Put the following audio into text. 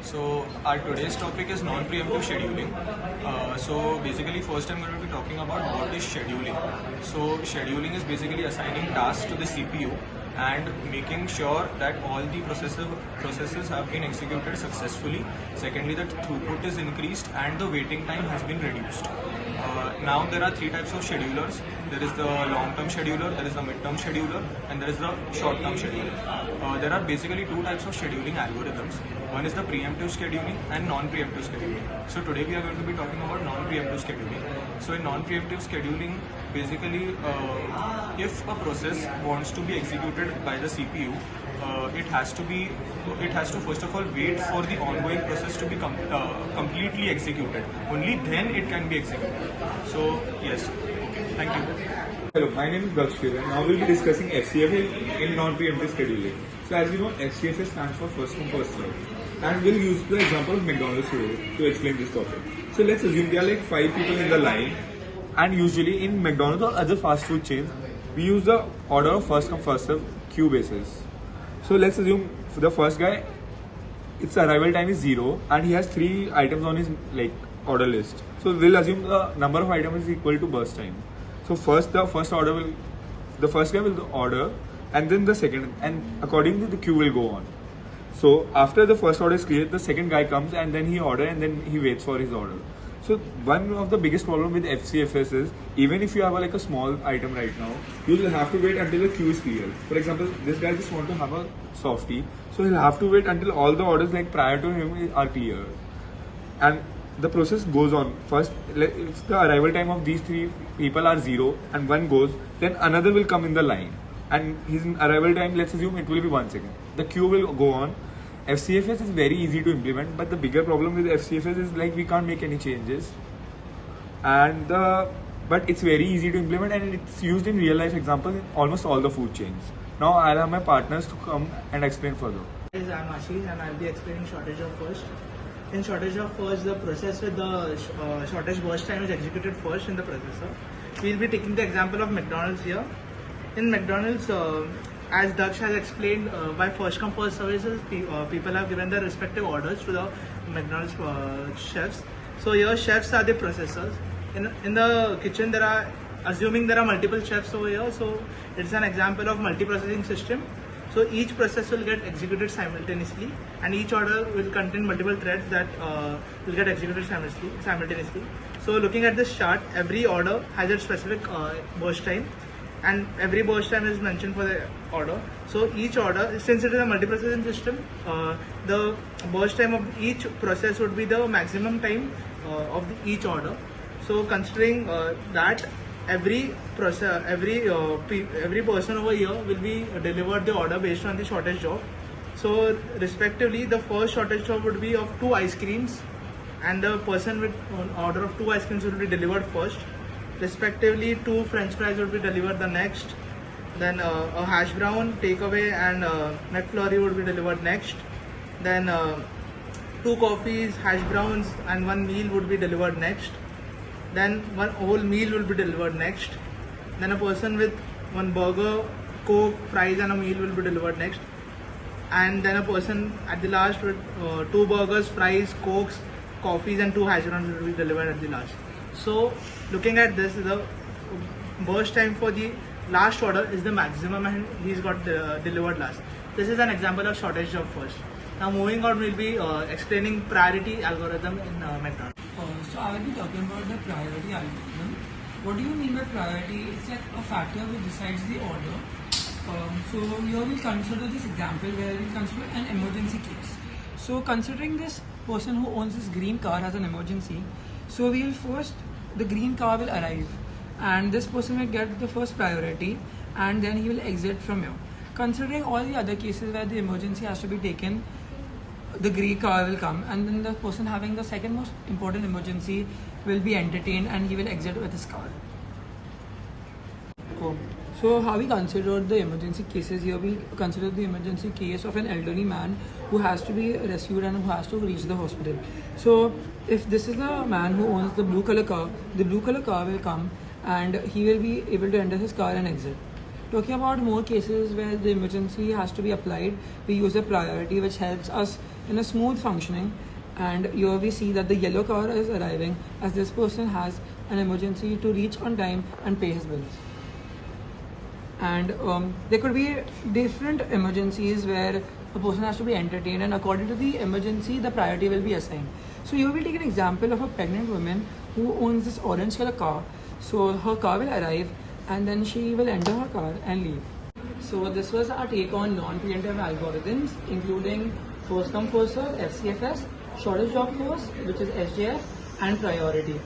So our today's topic is non-preemptive scheduling. So basically first I'm going to be talking about what is scheduling. So scheduling is basically assigning tasks to the CPU and making sure that all the processes have been executed successfully. Secondly, that throughput is increased and the waiting time has been reduced. Now there are three types of schedulers. There is the long-term scheduler, there is the mid-term scheduler, and there is the short-term scheduler. There are basically two types of scheduling algorithms. One is the preemptive scheduling and non-preemptive scheduling. So today we are going to be talking about non-preemptive scheduling. So in non-preemptive scheduling, basically if a process wants to be executed by the CPU, it has to first of all wait for the ongoing process to be completely executed. Only then it can be executed. So yes, okay, thank you. Hello, my name is Bakshir and now we'll be discussing FCFS in non-preemptive scheduling. So as you know, FCFS stands for first come first serve, and we'll use the example of McDonald's today to explain this topic. So let's assume there are like 5 people in the line, and usually in McDonald's or other fast food chains, we use the order of first come first serve queue basis. So let's assume for the first guy, its arrival time is 0 and he has 3 items on his order list. So we'll assume the number of items is equal to burst time. So the first guy will order, and then the second, and accordingly the queue will go on. So after the first order is cleared, the second guy comes and then he orders and then he waits for his order. So one of the biggest problem with FCFS is, even if you have a small item right now, you will have to wait until the queue is clear. For example, this guy just want to have a softie, so he'll have to wait until all the orders prior to him are clear. And the process goes on. First, if the arrival time of these 3 people are 0 and one goes, then another will come in the line. And his arrival time, let's assume it will be 1 second. The queue will go on. FCFS is very easy to implement, but the bigger problem with FCFS is we can't make any changes. But it's very easy to implement and it's used in real life examples in almost all the food chains. Now I'll have my partners to come and explain further. I'm Ashish and I'll be explaining shortage of first. In shortage of first, the process with the shortage burst time is executed first in the processor. We'll be taking the example of McDonald's here. In McDonald's, as Daksh has explained, by first come first services, people have given their respective orders to the McDonald's chefs. So here chefs are the processors. In the kitchen assuming there are multiple chefs over here, so it's an example of multi-processing system. So each process will get executed simultaneously and each order will contain multiple threads that will get executed simultaneously. So looking at this chart, every order has its specific burst time, and every burst time is mentioned for the order. So each order, since it is a multi-processing system, the burst time of each process would be the maximum time of each order. So considering that every person over here will be delivered the order based on the shortage job. So respectively, the first shortage job would be of 2 ice creams, and the person with an order of 2 ice creams will be delivered first. Respectively, 2 French fries would be delivered the next. Then a hash brown takeaway and McFlurry would be delivered next. Then 2 coffees, hash browns, and 1 meal would be delivered next. Then 1 whole meal will be delivered next. Then a person with 1 burger, coke, fries, and a meal will be delivered next. And then a person at the last with 2 burgers, fries, cokes, coffees, and 2 hash browns will be delivered at the last. So looking at this, the burst time for the last order is the maximum and he's got delivered last. This is an example of shortage of first. Now moving on, we'll be explaining priority algorithm in McDonald's. So I will be talking about the priority algorithm. What do you mean by priority? It's like a factor which decides the order. So here we'll consider this example where we'll consider an emergency case. So considering this person who owns this green car has an emergency, so the green car will arrive and this person will get the first priority and then he will exit from here. Considering all the other cases where the emergency has to be taken, the green car will come and then the person having the second most important emergency will be entertained and he will exit with his car. Cool. So how we considered the emergency cases here, we considered the emergency case of an elderly man who has to be rescued and who has to reach the hospital. So if this is the man who owns the blue color car will come and he will be able to enter his car and exit. Talking about more cases where the emergency has to be applied, we use a priority which helps us in a smooth functioning, and here we see that the yellow car is arriving as this person has an emergency to reach on time and pay his bills. And there could be different emergencies where a person has to be entertained, and according to the emergency the priority will be assigned. So here we'll take an example of a pregnant woman who owns this orange color car. So her car will arrive and then she will enter her car and leave. So this was our take on non-preemptive algorithms, including first come first serve, FCFS, shortest job force, which is SJF, and priority.